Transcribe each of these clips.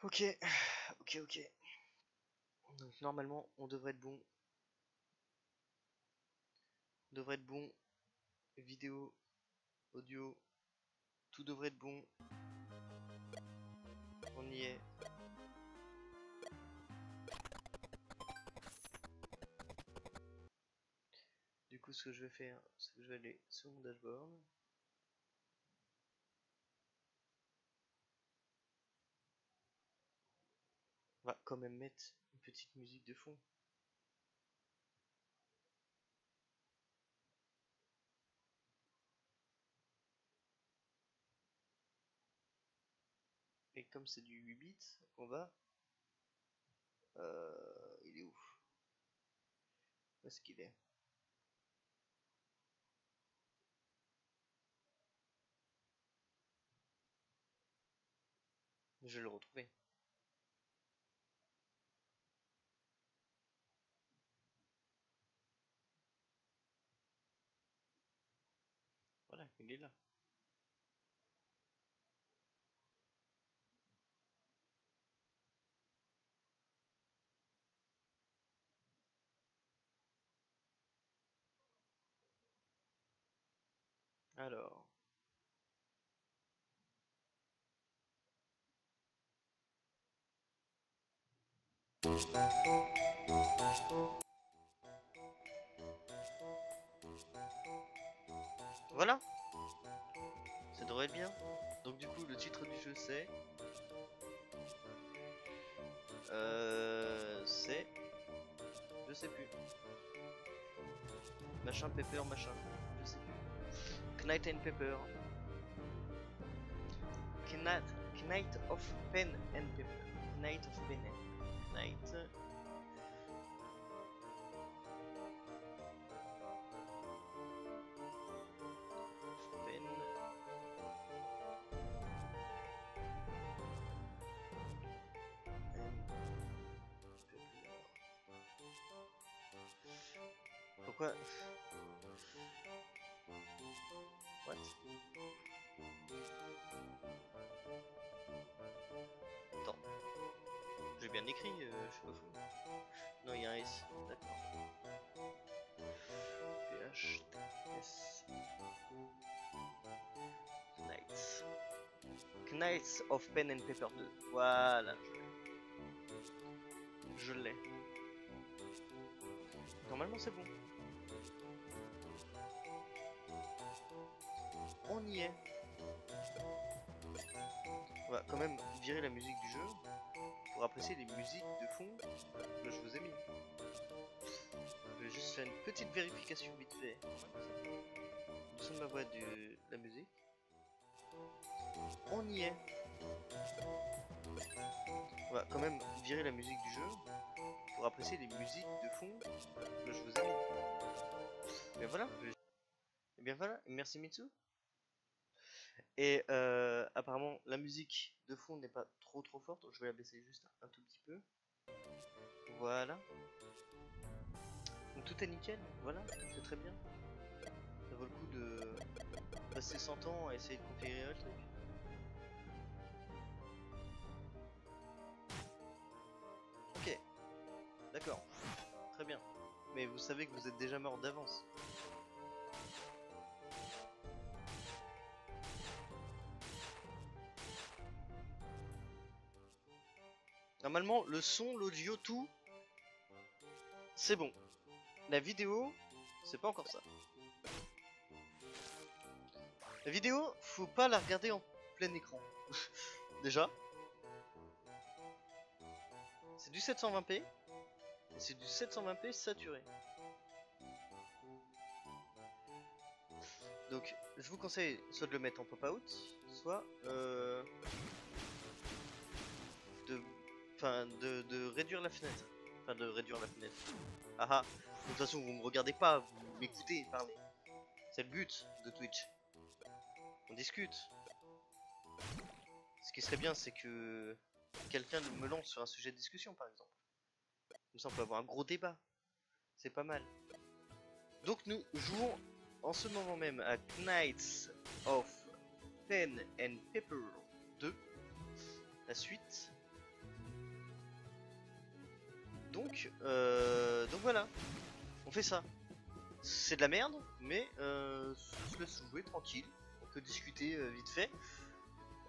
Ok, ok. Donc normalement, on devrait être bon. Devrait être bon. Vidéo, audio, tout devrait être bon. On y est. Du coup, ce que je vais faire, c'est que je vais aller sur mon dashboard. On va quand même mettre une petite musique de fond. Et comme c'est du 8 bits, on va... il est où? Où est-ce qu'il est? Je vais le retrouver. Voilà, il est là. Alors... Voilà, ça devrait être bien. Donc du coup, le titre du jeu c'est... c'est... Je sais plus. Machin Pepper, machin. Je sais plus. Knight and Pepper. Knight of Pen and Pepper. Knight of Pen and Knight. Pen. Pourquoi? What? Attends. J'ai bien écrit, je suis pas fou. Non, il y a un S. D'accord. PHS. Knights. Knights of Pen and Paper 2. Voilà. Je l'ai. Normalement, c'est bon. On y est. On va quand même virer la musique du jeu pour apprécier les musiques de fond que je vous ai mis. Je vais juste faire une petite vérification vite fait. Du son de ma voix de la musique. On y est. On va quand même virer la musique du jeu pour apprécier les musiques de fond que je vous ai mis. Mais voilà. Et bien voilà. Merci Mitsu. Et apparemment la musique de fond n'est pas trop forte. Je vais la baisser juste un tout petit peu. Voilà. Donc tout est nickel. Voilà. C'est très bien. Ça vaut le coup de passer 100 ans à essayer de configurer le truc. Ok. D'accord. Très bien. Mais vous savez que vous êtes déjà mort d'avance. Normalement, le son, l'audio, tout, c'est bon. La vidéo, c'est pas encore ça. La vidéo, faut pas la regarder en plein écran. Déjà. C'est du 720p. Et c'est du 720p saturé. Donc, je vous conseille soit de le mettre en pop-out, soit de réduire la fenêtre. Enfin, de réduire la fenêtre. Ah ah. De toute façon, vous me regardez pas, vous m'écoutez parler. C'est le but de Twitch. On discute. Ce qui serait bien, c'est que quelqu'un me lance sur un sujet de discussion, par exemple. Comme ça, on peut avoir un gros débat. C'est pas mal. Donc, nous jouons en ce moment même à Knights of Pen and Paper 2. La suite. Donc voilà, on fait ça. C'est de la merde, mais on se laisse jouer tranquille. On peut discuter vite fait.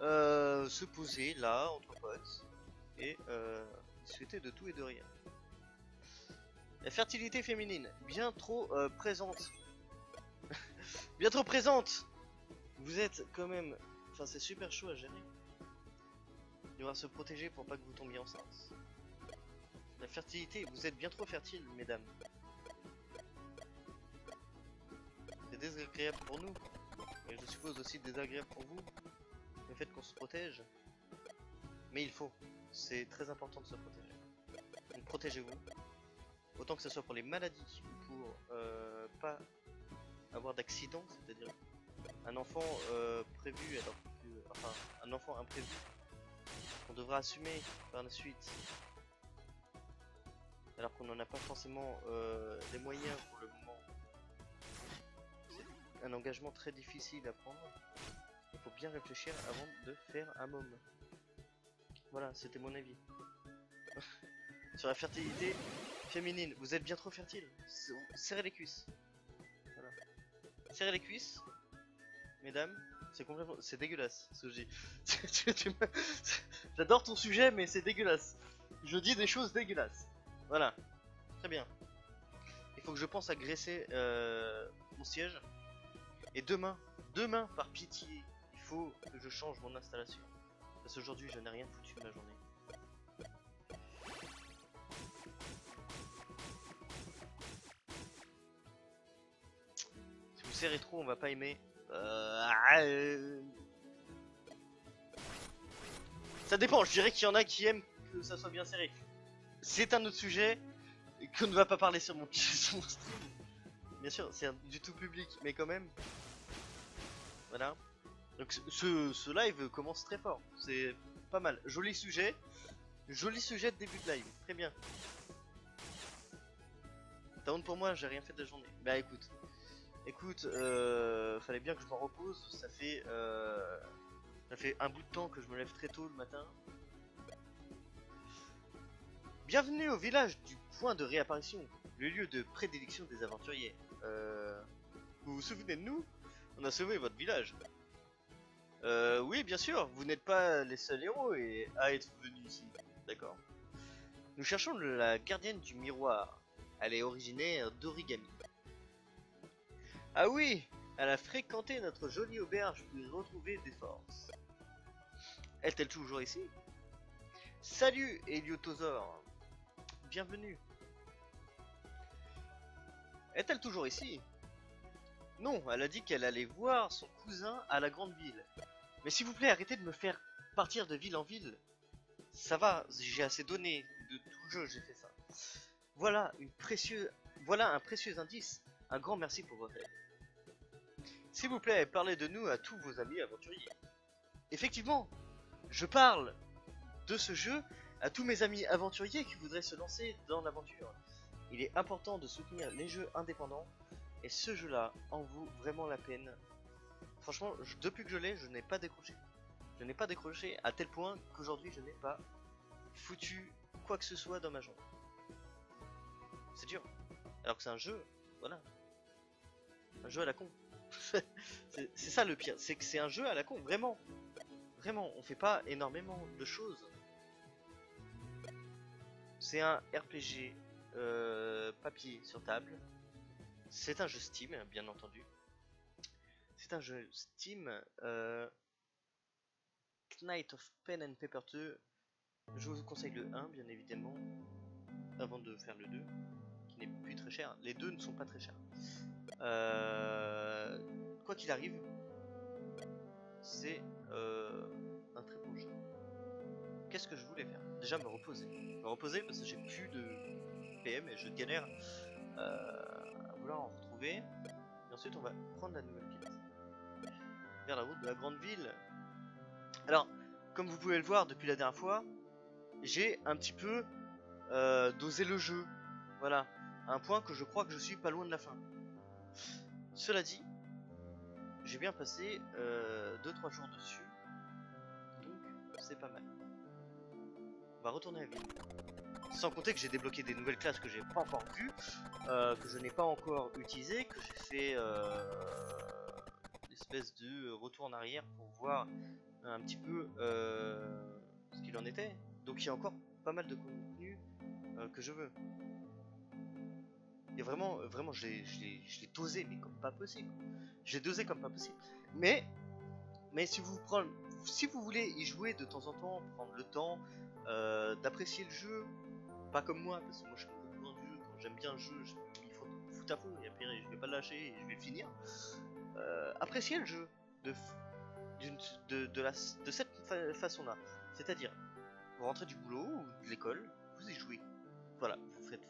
Se poser là, entre potes. Et discuter de tout et de rien. La fertilité féminine, bien trop présente. Bien trop présente. Vous êtes quand même... Enfin, c'est super chaud à gérer. Il devra se protéger pour pas que vous tombiez enceinte. La fertilité, vous êtes bien trop fertile, mesdames. C'est désagréable pour nous. Et je suppose aussi désagréable pour vous. Le fait qu'on se protège. Mais il faut. C'est très important de se protéger. Donc protégez-vous. Autant que ce soit pour les maladies, pour pas avoir d'accident, c'est-à-dire un enfant prévu alors que, enfin un enfant imprévu qu'on devra assumer par la suite alors qu'on n'en a pas forcément les moyens pour le moment. C'est un engagement très difficile à prendre. Il faut bien réfléchir avant de faire un môme. Voilà, c'était mon avis. Sur la fertilité féminine, vous êtes bien trop fertile. Serrez les cuisses. Voilà. Serrez les cuisses, mesdames. C'est complètement... C'est dégueulasse ce que je dis. J'adore ton sujet, mais c'est dégueulasse. Je dis des choses dégueulasses. Voilà. Très bien. Il faut que je pense à graisser mon siège. Et demain, par pitié, il faut que je change mon installation. Parce qu'aujourd'hui, je n'ai rien foutu de ma journée. Si vous serrez trop, on va pas aimer. Ça dépend, je dirais qu'il y en a qui aiment que ça soit bien serré. C'est un autre sujet qu'on ne va pas parler sur mon stream. Bien sûr, c'est du tout public, mais quand même. Voilà. Donc ce live commence très fort. C'est pas mal. Joli sujet de début de live. Très bien. T'as honte pour moi, j'ai rien fait de la journée. Bah écoute, fallait bien que je m'en repose. Ça fait un bout de temps que je me lève très tôt le matin. Bienvenue au village du point de réapparition, le lieu de prédilection des aventuriers. Vous vous souvenez de nous? On a sauvé votre village. Oui, bien sûr, vous n'êtes pas les seuls héros à être venus ici. D'accord. Nous cherchons la gardienne du miroir. Elle est originaire d'Origami. Ah oui, elle a fréquenté notre jolie auberge pour y retrouver des forces. Est-elle toujours ici? Salut, Héliotosaure. Bienvenue. Est-elle toujours ici? Non, elle a dit qu'elle allait voir son cousin à la grande ville. Mais s'il vous plaît, arrêtez de me faire partir de ville en ville. Ça va, j'ai assez donné de tout jeu, j'ai fait ça. Voilà un précieux indice. Un grand merci pour votre aide. S'il vous plaît, parlez de nous à tous vos amis aventuriers. Effectivement, je parle de ce jeu à tous mes amis aventuriers qui voudraient se lancer dans l'aventure. Il est important de soutenir les jeux indépendants et ce jeu-là en vaut vraiment la peine. Franchement, depuis que je l'ai, je n'ai pas décroché. Je n'ai pas décroché à tel point qu'aujourd'hui je n'ai pas foutu quoi que ce soit dans ma journée. C'est dur. Alors que c'est un jeu, voilà. Un jeu à la con. C'est ça le pire, c'est que c'est un jeu à la con, vraiment. Vraiment, on fait pas énormément de choses. C'est un RPG papier sur table. C'est un jeu Steam, bien entendu. C'est un jeu Steam. Knight of Pen and Paper 2. Je vous conseille le 1, bien évidemment, avant de faire le 2, qui n'est plus très cher. Les deux ne sont pas très chers. Quoi qu'il arrive, c'est un très bon jeu. Qu'est-ce que je voulais faire? Déjà me reposer. Me reposer parce que j'ai plus de PM et je galère à vouloir en retrouver. Et ensuite on va prendre la nouvelle quête vers la route de la grande ville. Alors, comme vous pouvez le voir depuis la dernière fois, j'ai un petit peu dosé le jeu. Voilà, à un point que je crois que je suis pas loin de la fin. Cela dit, j'ai bien passé 2-3 jours dessus, donc c'est pas mal. On va retourner à la ville. Sans compter que j'ai débloqué des nouvelles classes que j'ai pas encore vues, que je n'ai pas encore utilisées, que j'ai fait une espèce de retour en arrière pour voir un petit peu ce qu'il en était. Donc il y a encore pas mal de contenu que je veux. Et vraiment, je l'ai dosé, mais comme pas possible. J'ai dosé comme pas possible. Mais si vous voulez y jouer de temps en temps, prendre le temps d'apprécier le jeu, pas comme moi, parce que moi je suis un peu dans du jeu, quand j'aime bien le jeu, il faut foutre à fond, et après je vais pas le lâcher et je vais le finir. Appréciez le jeu de, de cette façon-là. C'est-à-dire, vous rentrez du boulot ou de l'école, vous y jouez. Voilà, vous faites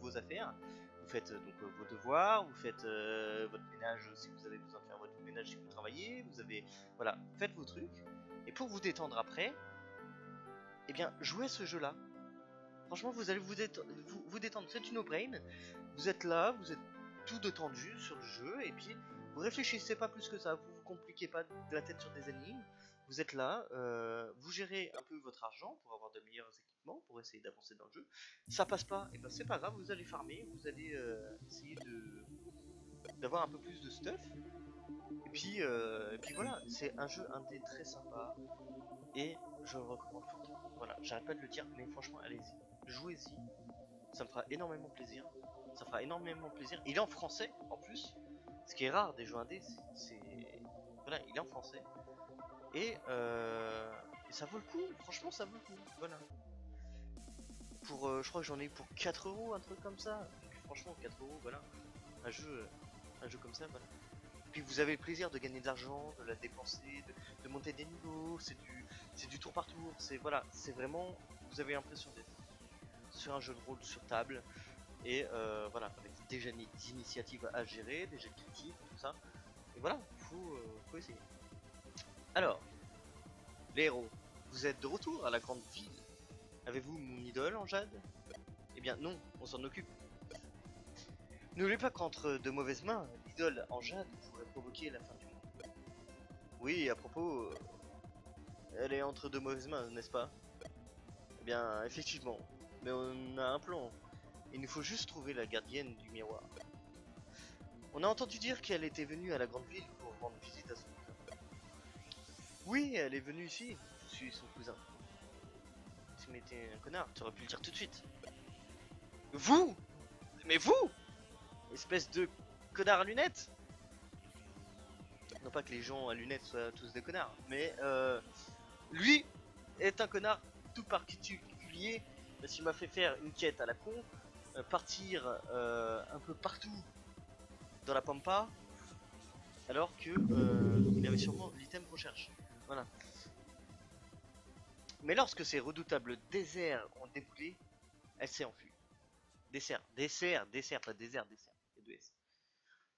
vos affaires, vous faites donc vos devoirs, vous faites votre ménage si vous avez besoin de faire votre ménage si vous travaillez, vous avez, voilà, faites vos trucs. Et pour vous détendre après, eh bien, jouez à ce jeu-là. Franchement, vous allez vous détendre. C'est une no-brain. Vous êtes là, vous êtes tout détendu sur le jeu, et puis vous réfléchissez pas plus que ça. Vous vous compliquez pas de la tête sur des énigmes. Vous êtes là, vous gérez un peu votre argent pour avoir de meilleurs équipements, pour essayer d'avancer dans le jeu. Ça passe pas, et ben c'est pas grave, vous allez farmer, vous allez essayer d'avoir un peu plus de stuff. Et puis voilà, c'est un jeu indé très sympa, et je le recommande fortement. Voilà, j'arrête pas de le dire, mais franchement, allez-y, jouez-y, ça me fera énormément plaisir. Ça fera énormément plaisir. Il est en français en plus, ce qui est rare des jeux indés, voilà, il est en français. Et ça vaut le coup, franchement ça vaut le coup, voilà. Je crois que j'en ai eu pour 4 euros, un truc comme ça. Donc, franchement 4 euros, voilà. Un jeu comme ça, voilà. Puis vous avez le plaisir de gagner de l'argent, de la dépenser, de monter des niveaux, c'est du tour par tour, c'est voilà, c'est vraiment, vous avez l'impression d'être sur un jeu de rôle sur table. Et voilà, avec déjà d'initiatives à gérer, des jets de critique, tout ça. Et voilà, faut essayer. Alors, les héros, vous êtes de retour à la grande ville. Avez-vous mon idole en jade? Eh bien non, on s'en occupe. N'oubliez pas qu'entre de mauvaises mains, l'idole en jade pourrait provoquer la fin du monde. Oui, à propos, elle est entre de mauvaises mains, n'est-ce pas? Eh bien, effectivement. Mais on a un plan. Il nous faut juste trouver la gardienne du miroir. On a entendu dire qu'elle était venue à la grande ville pour rendre visite à son cousin. Oui, elle est venue ici. Je suis son cousin. Si tu m'étais un connard, tu aurais pu le dire tout de suite. Vous? Mais vous? Espèce de connard à lunettes? Non pas que les gens à lunettes soient tous des connards, mais lui est un connard tout particulier parce qu'il m'a fait faire une quête à la con, partir un peu partout dans la pampa, alors que il avait sûrement l'item qu'on cherche. Voilà. Mais lorsque ces redoutables déserts ont déboulé, elle s'est enfuie. Dessert, pas désert, et deux S.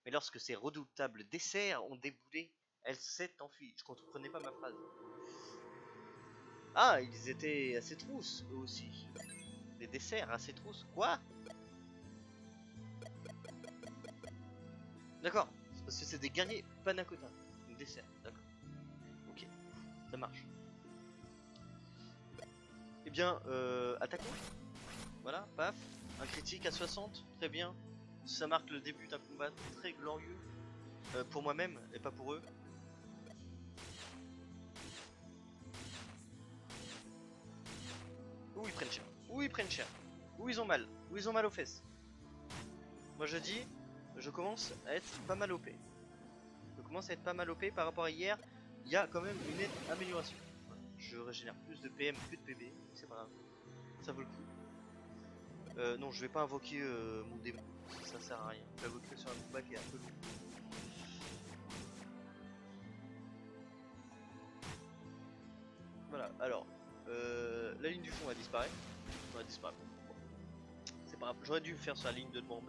Mais lorsque ces redoutables desserts ont déboulé, elle s'est enfuie. Je comprenais pas ma phrase. Ah, ils étaient assez trousses, eux aussi. Des desserts assez trousses. Quoi? D'accord. C'est parce que c'est des guerriers panacota. Des desserts, d'accord. Ok, ça marche. Eh bien, attaquons. Voilà, paf. Un critique à 60, très bien. Ça marque le début d'un combat très glorieux. Pour moi-même et pas pour eux. Où ils prennent cher. Où ils prennent cher. Où ils ont mal. Où ils ont mal aux fesses. Moi je dis, je commence à être pas mal OP. Je commence à être pas mal OP par rapport à hier. Il y a quand même une nette amélioration. Je régénère plus de PM que de PB. C'est pas grave. Ça vaut le coup. Non, je vais pas invoquer mon démon. Ça sert à rien. Je vais invoquer sur un combat qui est un peu long. Voilà, alors. La ligne du fond a disparu. C'est pas grave. J'aurais dû faire sur la ligne de devant.